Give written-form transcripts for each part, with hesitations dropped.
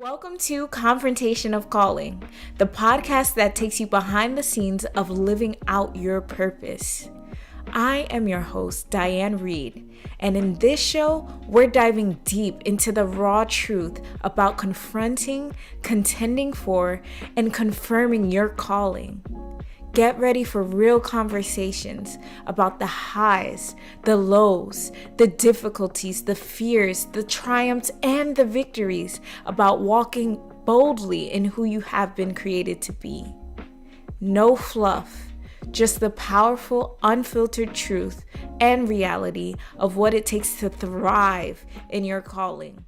Welcome to Confrontation of Calling, the podcast that takes you behind the scenes of living out your purpose. I am your host, Dianne Reid, and in this show, we're diving deep into the raw truth about confronting, contending for, and confirming your calling. Get ready for real conversations about the highs, the lows, the difficulties, the fears, the triumphs, and the victories about walking boldly in who you have been created to be. No fluff, just the powerful, unfiltered truth and reality of what it takes to thrive in your calling.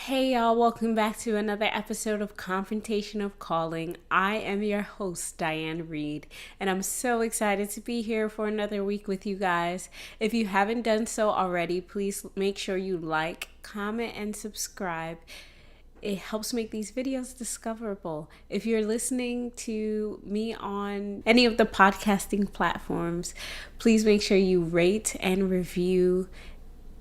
Hey y'all, welcome back to another episode of Confrontation of Calling. I am your host, Dianne Reid, and I'm so excited to be here for another week with you guys. If you haven't done so already, please make sure you like, comment, and subscribe. It helps make these videos discoverable. If you're listening to me on any of the podcasting platforms, please make sure you rate and review.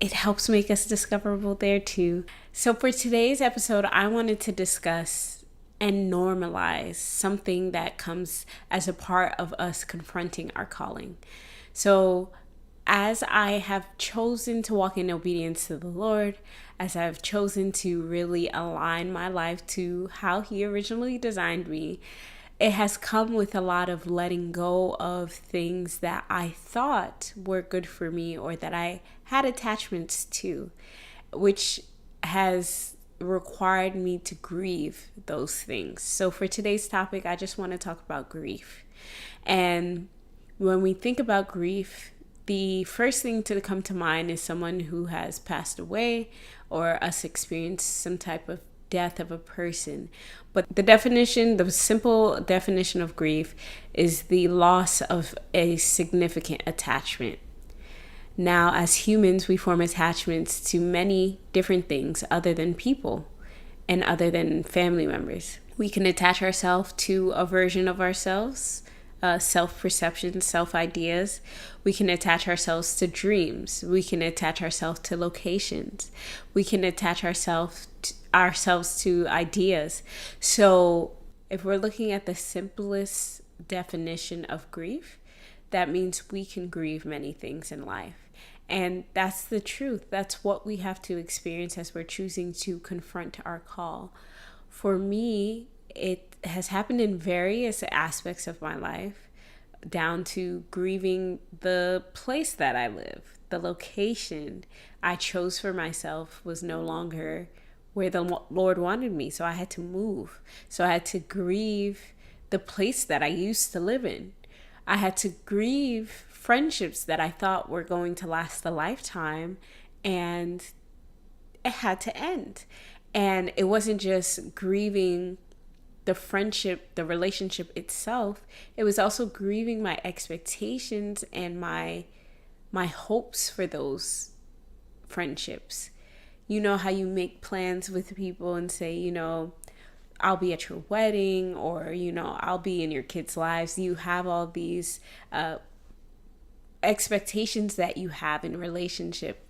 It helps make us discoverable there too. So for today's episode, I wanted to discuss and normalize something that comes as a part of us confronting our calling. So as I have chosen to walk in obedience to the Lord, as I've chosen to really align my life to how He originally designed me, it has come with a lot of letting go of things that I thought were good for me or that I had attachments to, which has required me to grieve those things. So for today's topic, I just want to talk about grief. And when we think about grief, the first thing to come to mind is someone who has passed away or us experience some type of death of a person. But the simple definition of grief is the loss of a significant attachment. Now, as humans, we form attachments to many different things other than people and other than family members. We can attach ourselves to a version of ourselves, self-perception, self-ideas. We can attach ourselves to dreams. We can attach ourselves to locations. We can attach ourselves to ideas. So if we're looking at the simplest definition of grief, that means we can grieve many things in life. And that's the truth. That's what we have to experience as we're choosing to confront our call. For me, it has happened in various aspects of my life, down to grieving the place that I live. The location I chose for myself was no longer where the Lord wanted me. So I had to move. So I had to grieve the place that I used to live in. I had to grieve friendships that I thought were going to last a lifetime, and it had to end. And it wasn't just grieving the friendship, the relationship itself. It was also grieving my expectations and my hopes for those friendships. You know how you make plans with people and say, I'll be at your wedding, or, I'll be in your kids' lives. You have all these expectations that you have in relationship,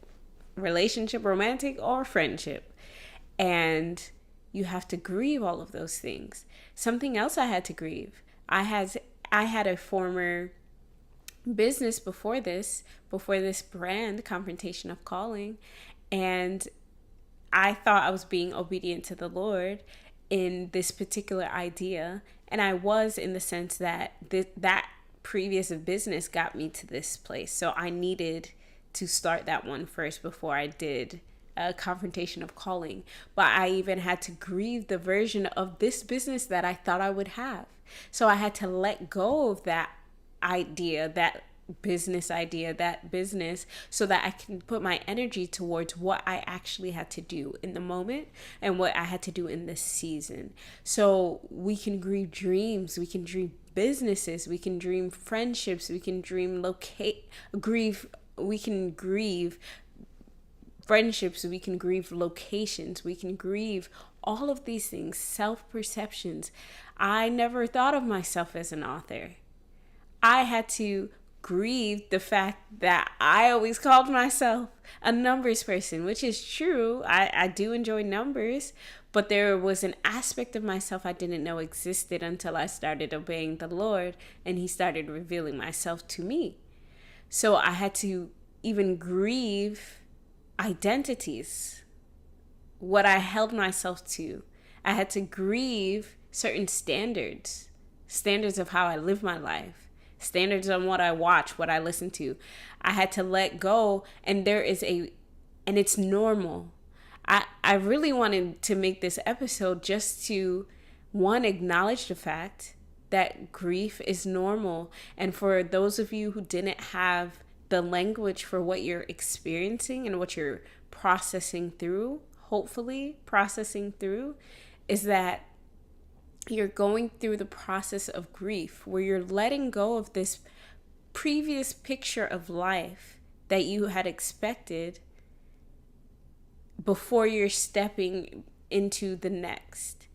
romantic or friendship. And you have to grieve all of those things. Something else I had to grieve. I had a former business before this brand, Confrontation of Calling, and I thought I was being obedient to the Lord in this particular idea, and I was, in the sense that that previous business got me to this place. So I needed to start that one first before I did a Confrontation of Calling. But I even had to grieve the version of this business that I thought I would have. So I had to let go of that idea, that business, so that I can put my energy towards what I actually had to do in the moment and what I had to do in this season. So we can grieve dreams, we can dream businesses, we can dream friendships, we can we can grieve friendships, we can grieve locations, we can grieve all of these things, self-perceptions. I never thought of myself as an author. I had to grieved the fact that I always called myself a numbers person, which is true. I do enjoy numbers, but there was an aspect of myself I didn't know existed until I started obeying the Lord and He started revealing myself to me. So I had to even grieve identities, what I held myself to. I had to grieve certain standards of how I live my life, standards on what I watch, what I listen to. I had to let go, and it's normal. I really wanted to make this episode just to, one, acknowledge the fact that grief is normal. And for those of you who didn't have the language for what you're experiencing and what you're processing through, hopefully processing through, is that you're going through the process of grief where you're letting go of this previous picture of life that you had expected before you're stepping into the next.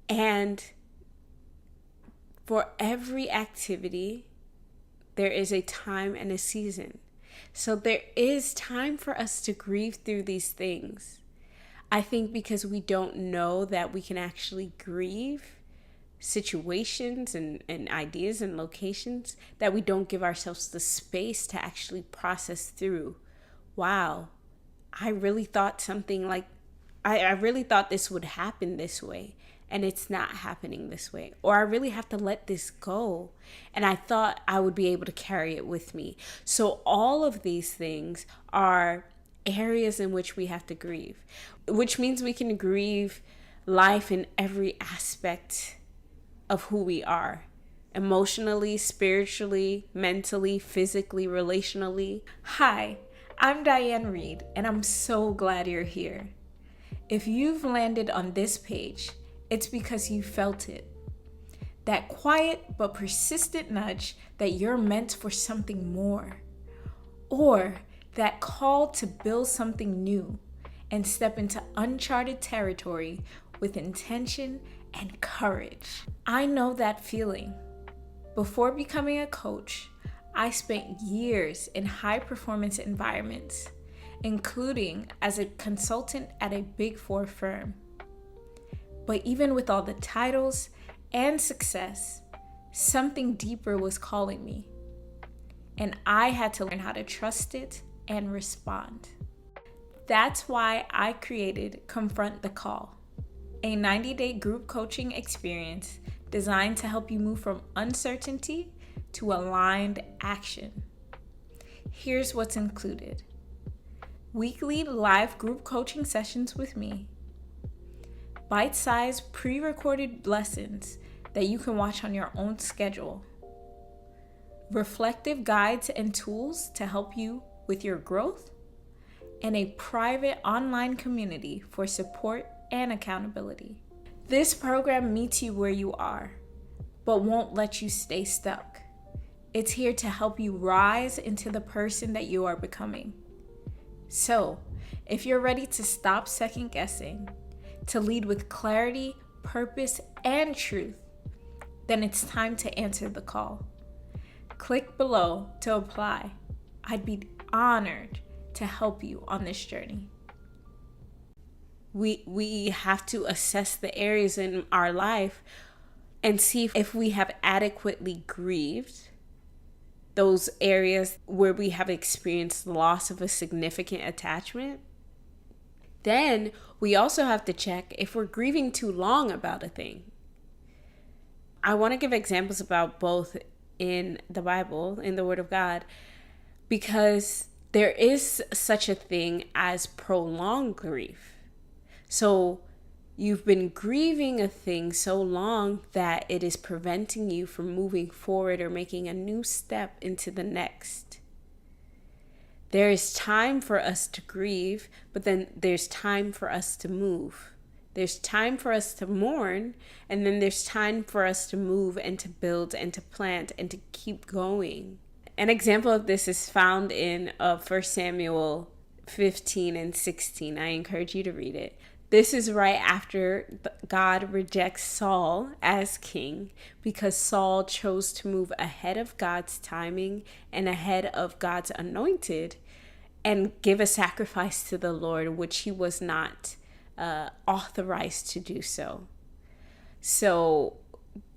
And for every activity, there is a time and a season. So there is time for us to grieve through these things. I think because we don't know that we can actually grieve situations and ideas and locations, that we don't give ourselves the space to actually process through. Wow, I really thought I really thought this would happen this way, and it's not happening this way. Or I really have to let this go, and I thought I would be able to carry it with me. So all of these things are areas in which we have to grieve, which means we can grieve life in every aspect of who we are, emotionally, spiritually, mentally, physically, relationally. Hi, I'm Dianne Reid, and I'm so glad you're here. If you've landed on this page, it's because you felt it. That quiet but persistent nudge that you're meant for something more. Or that call to build something new and step into uncharted territory with intention and courage. I know that feeling. Before becoming a coach, I spent years in high-performance environments, including as a consultant at a Big Four firm. But even with all the titles and success, something deeper was calling me. And I had to learn how to trust it and respond. That's why I created Confront the Call, a 90-day group coaching experience designed to help you move from uncertainty to aligned action. Here's what's included: weekly live group coaching sessions with me, bite-sized pre-recorded lessons that you can watch on your own schedule, reflective guides and tools to help you with your growth, and a private online community for support and accountability. This program meets you where you are, but won't let you stay stuck. It's here to help you rise into the person that you are becoming. So, if you're ready to stop second guessing, to lead with clarity, purpose, and truth, then it's time to answer the call. Click below to apply. I'd be honored to help you on this journey. We have to assess the areas in our life and see if we have adequately grieved those areas where we have experienced loss of a significant attachment. Then we also have to check if we're grieving too long about a thing. I want to give examples about both in the Bible, in the Word of God, because there is such a thing as prolonged grief. So you've been grieving a thing so long that it is preventing you from moving forward or making a new step into the next. There is time for us to grieve, but then there's time for us to move. There's time for us to mourn, and then there's time for us to move and to build and to plant and to keep going. An example of this is found in 1 Samuel 15 and 16. I encourage you to read it. This is right after God rejects Saul as king because Saul chose to move ahead of God's timing and ahead of God's anointed and give a sacrifice to the Lord, which he was not authorized to do so. So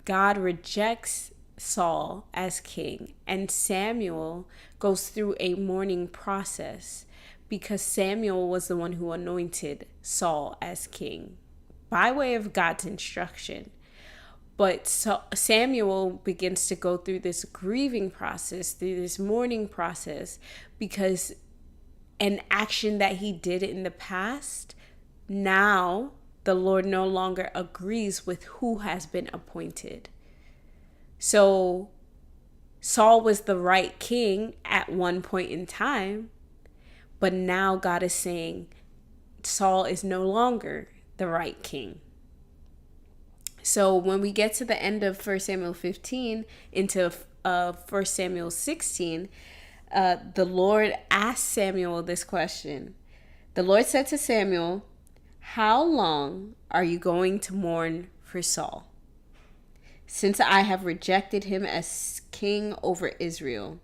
God rejects Saul as king, and Samuel goes through a mourning process because Samuel was the one who anointed Saul as king by way of God's instruction. But Samuel begins to go through this grieving process, through this mourning process, because an action that he did in the past, now the Lord no longer agrees with who has been appointed. So Saul was the right king at one point in time, but now God is saying Saul is no longer the right king. So when we get to the end of 1 Samuel 15 into 1 Samuel 16, the Lord asked Samuel this question. The Lord said to Samuel, "How long are you going to mourn for Saul? Since I have rejected him as king over Israel.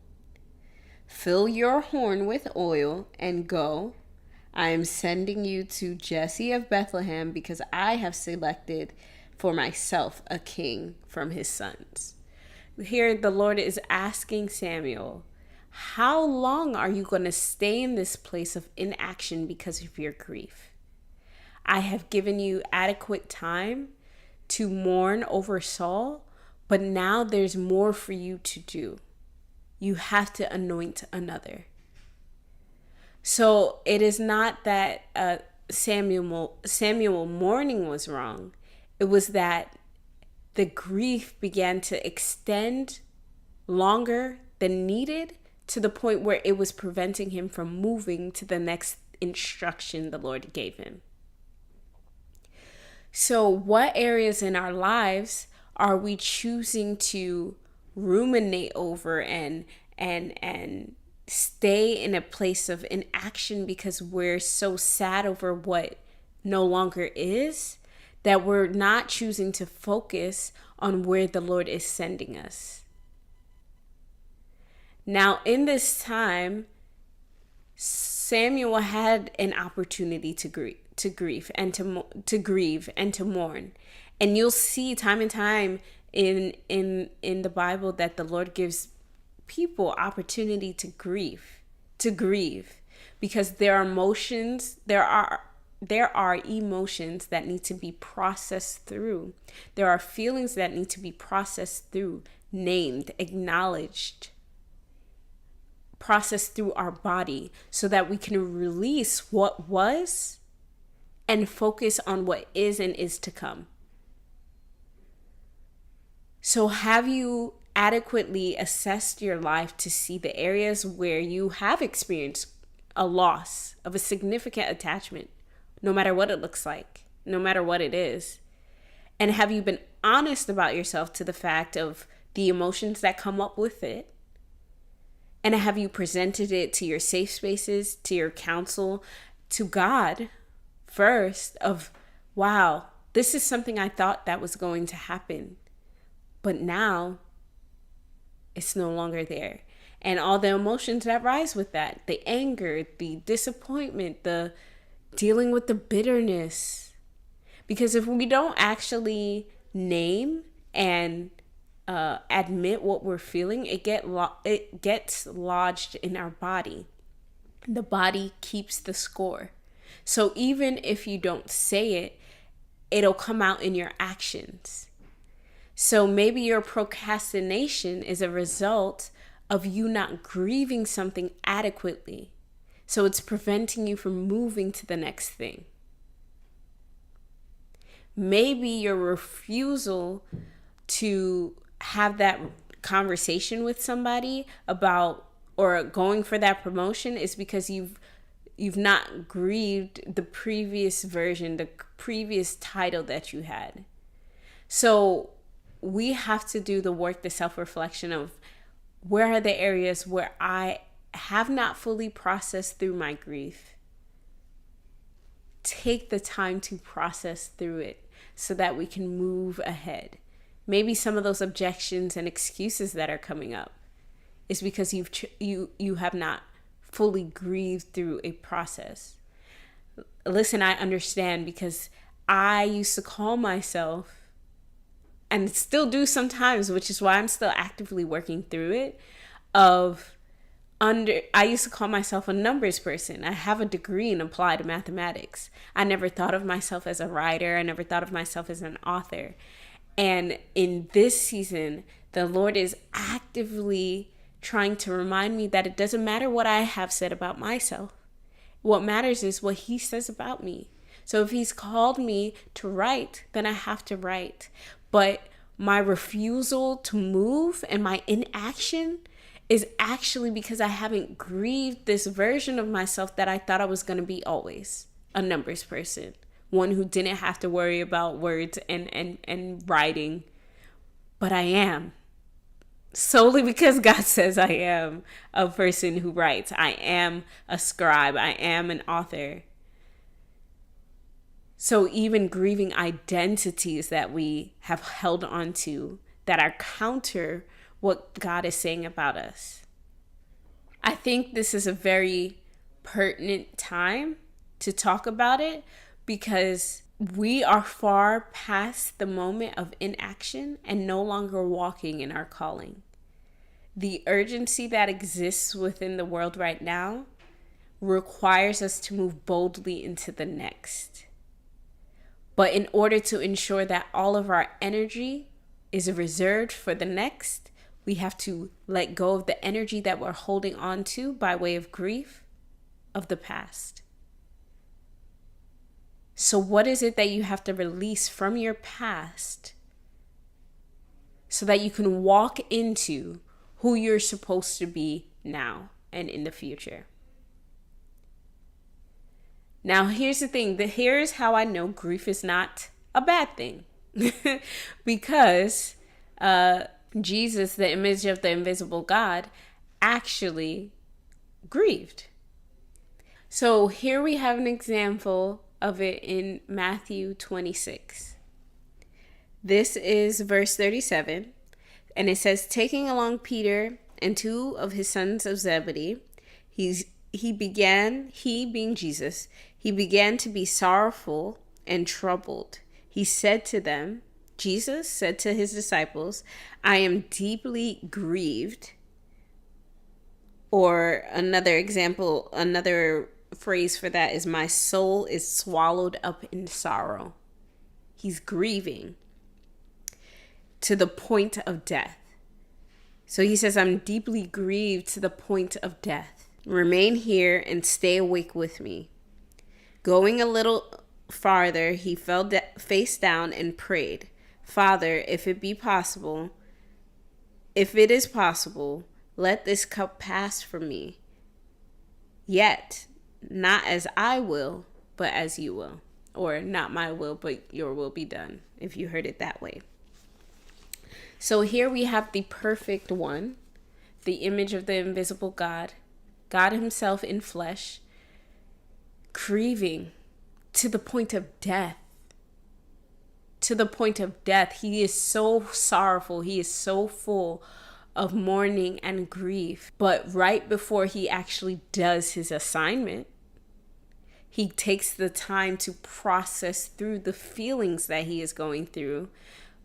Fill your horn with oil and go. I am sending you to Jesse of Bethlehem because I have selected for myself a king from his sons." Here the Lord is asking Samuel, how long are you going to stay in this place of inaction because of your grief? I have given you adequate time to mourn over Saul, but now there's more for you to do. You have to anoint another. So it is not that Samuel mourning was wrong. It was that the grief began to extend longer than needed to the point where it was preventing him from moving to the next instruction the Lord gave him. So what areas in our lives are we choosing to ruminate over and stay in a place of inaction because we're so sad over what no longer is, that we're not choosing to focus on where the Lord is sending us? Now, in this time, Samuel had an opportunity to grieve and to mourn. And you'll see time and time in the Bible that the Lord gives people opportunity to grieve, because there are emotions that need to be processed through. There are feelings that need to be processed through, named, acknowledged, processed through our body so that we can release what was and focus on what is and is to come. So have you adequately assessed your life to see the areas where you have experienced a loss of a significant attachment, no matter what it looks like, no matter what it is? And have you been honest about yourself to the fact of the emotions that come up with it? And have you presented it to your safe spaces, to your counsel, to God first of, wow, this is something I thought that was going to happen, but now it's no longer there. And all the emotions that rise with that, the anger, the disappointment, the dealing with the bitterness. Because if we don't actually name and admit what we're feeling, it gets lodged in our body. The body keeps the score. So even if you don't say it, it'll come out in your actions. So maybe your procrastination is a result of you not grieving something adequately. So it's preventing you from moving to the next thing. Maybe your refusal to have that conversation with somebody about or going for that promotion is because you've not grieved the previous version, the previous title that you had. So we have to do the work, the self-reflection of where are the areas where I have not fully processed through my grief take the time to process through it so that we can move ahead. Maybe some of those objections and excuses that are coming up is because you have not fully grieved through a process. Listen, I understand, because I used to call myself, and still do sometimes, which is why I'm still actively working through it, I used to call myself a numbers person. I have a degree in applied mathematics. I never thought of myself as a writer. I never thought of myself as an author. And in this season, the Lord is actively trying to remind me that it doesn't matter what I have said about myself. What matters is what He says about me. So if He's called me to write, then I have to write. But my refusal to move and my inaction is actually because I haven't grieved this version of myself that I thought I was going to be always, a numbers person, one who didn't have to worry about words and writing. But I am, solely because God says I am a person who writes. I am a scribe. I am an author. So even grieving identities that we have held on to that are counter what God is saying about us. I think this is a very pertinent time to talk about it, because we are far past the moment of inaction and no longer walking in our calling. The urgency that exists within the world right now requires us to move boldly into the next. But in order to ensure that all of our energy is reserved for the next, we have to let go of the energy that we're holding on to by way of grief of the past. So what is it that you have to release from your past so that you can walk into who you're supposed to be now and in the future? Now, here's the thing. Here's how I know grief is not a bad thing. Because Jesus, the image of the invisible God, actually grieved. So here we have an example of it in Matthew 26. This is verse 37. And it says, taking along Peter and two of his sons of Zebedee, he being Jesus, he began to be sorrowful and troubled. He said to them, Jesus said to his disciples, I am deeply grieved. Or another example, another phrase for that is, my soul is swallowed up in sorrow. He's grieving to the point of death. So he says, I'm deeply grieved to the point of death. Remain here and stay awake with me. Going a little farther, he fell face down and prayed, Father, if it is possible, let this cup pass from me. Yet, not as I will, but as you will. Or not my will, but your will be done, if you heard it that way. So here we have the perfect one, the image of the invisible God, God himself in flesh, grieving to the point of death. To the point of death. He is so sorrowful. He is so full of mourning and grief. But right before he actually does his assignment, he takes the time to process through the feelings that he is going through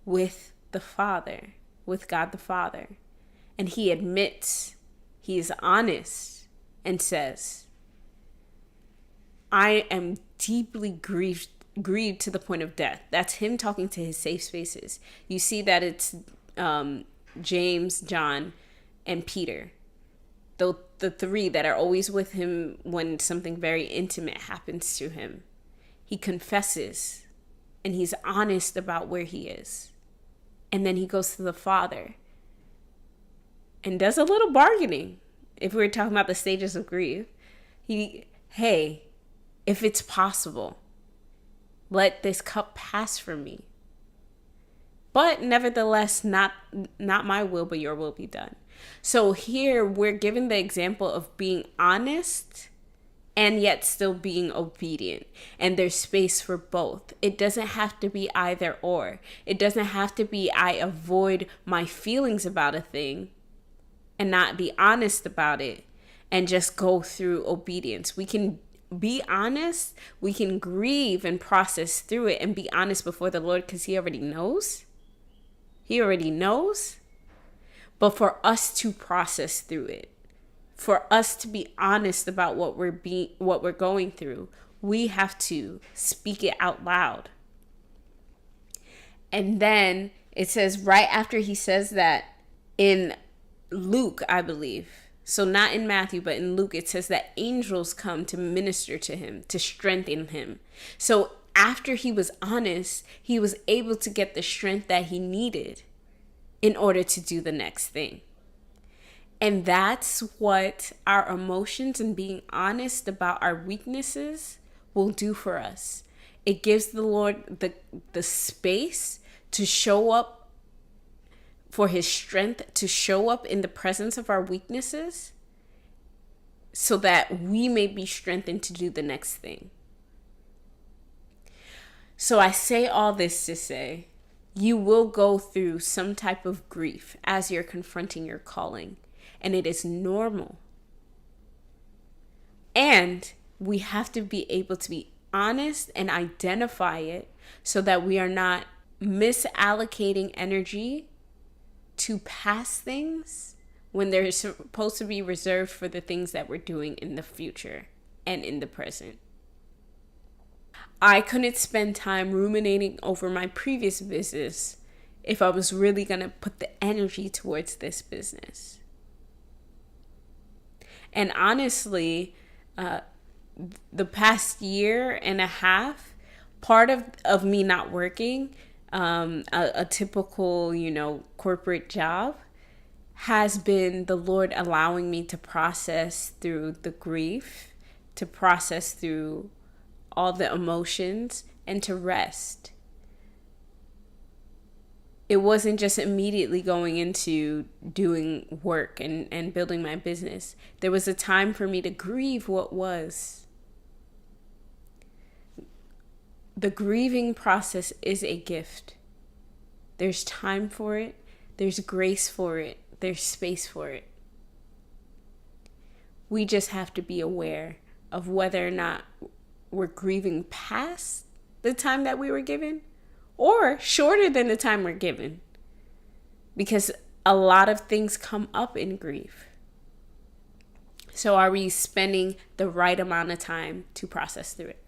with the Father, with God the Father. And he admits, he is honest and says, I am deeply grieved to the point of death. That's him talking to his safe spaces. You see that it's James, John, and Peter. The three that are always with him when something very intimate happens to him. He confesses and he's honest about where he is. And then he goes to the Father and does a little bargaining. If we're talking about the stages of grief, hey, if it's possible, let this cup pass from me. But nevertheless, not my will, but your will be done. So here we're given the example of being honest and yet still being obedient. And there's space for both. It doesn't have to be either or. It doesn't have to be I avoid my feelings about a thing and not be honest about it and just go through obedience. We can be honest. We can grieve and process through it and be honest before the Lord, because He already knows. He already knows. But for us to process through it, for us to be honest about what we're going through, we have to speak it out loud. And then it says, right after he says that, in Luke, I believe, so not in Matthew, but in Luke, it says that angels come to minister to him, to strengthen him. So after he was honest, he was able to get the strength that he needed in order to do the next thing. And that's what our emotions and being honest about our weaknesses will do for us. It gives the Lord the space to show up, for His strength to show up in the presence of our weaknesses, so that we may be strengthened to do the next thing. So I say all this to say, you will go through some type of grief as you're confronting your calling. And it is normal. And we have to be able to be honest and identify it so that we are not misallocating energy to past things when they're supposed to be reserved for the things that we're doing in the future and in the present. I couldn't spend time ruminating over my previous business if I was really going to put the energy towards this business. And honestly, the past year and a half, part of me not working, a typical, corporate job, has been the Lord allowing me to process through the grief, to process through all the emotions, and to rest. It wasn't just immediately going into doing work and building my business. There was a time for me to grieve what was. The grieving process is a gift. There's time for it. There's grace for it. There's space for it. We just have to be aware of whether or not we're grieving past the time that we were given, or shorter than the time we're given. Because a lot of things come up in grief. So are we spending the right amount of time to process through it?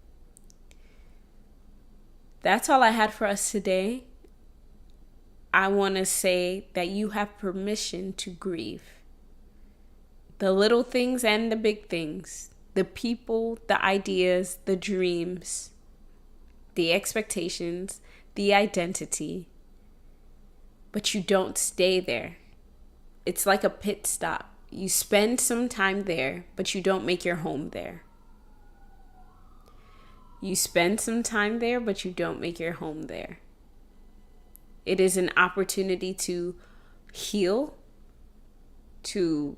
That's all I had for us today. I want to say that you have permission to grieve. The little things and the big things. The people, the ideas, the dreams, the expectations, the identity. But you don't stay there. It's like a pit stop. You spend some time there, but you don't make your home there. You spend some time there, but you don't make your home there. It is an opportunity to heal, to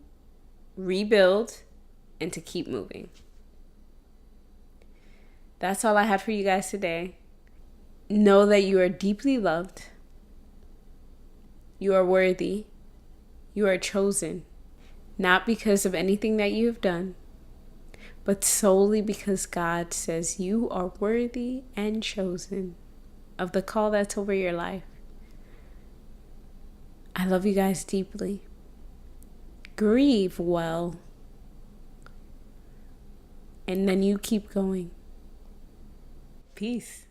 rebuild, and to keep moving. That's all I have for you guys today. Know that you are deeply loved. You are worthy. You are chosen. Not because of anything that you have done, but solely because God says you are worthy and chosen of the call that's over your life. I love you guys deeply. Grieve well. And then you keep going. Peace.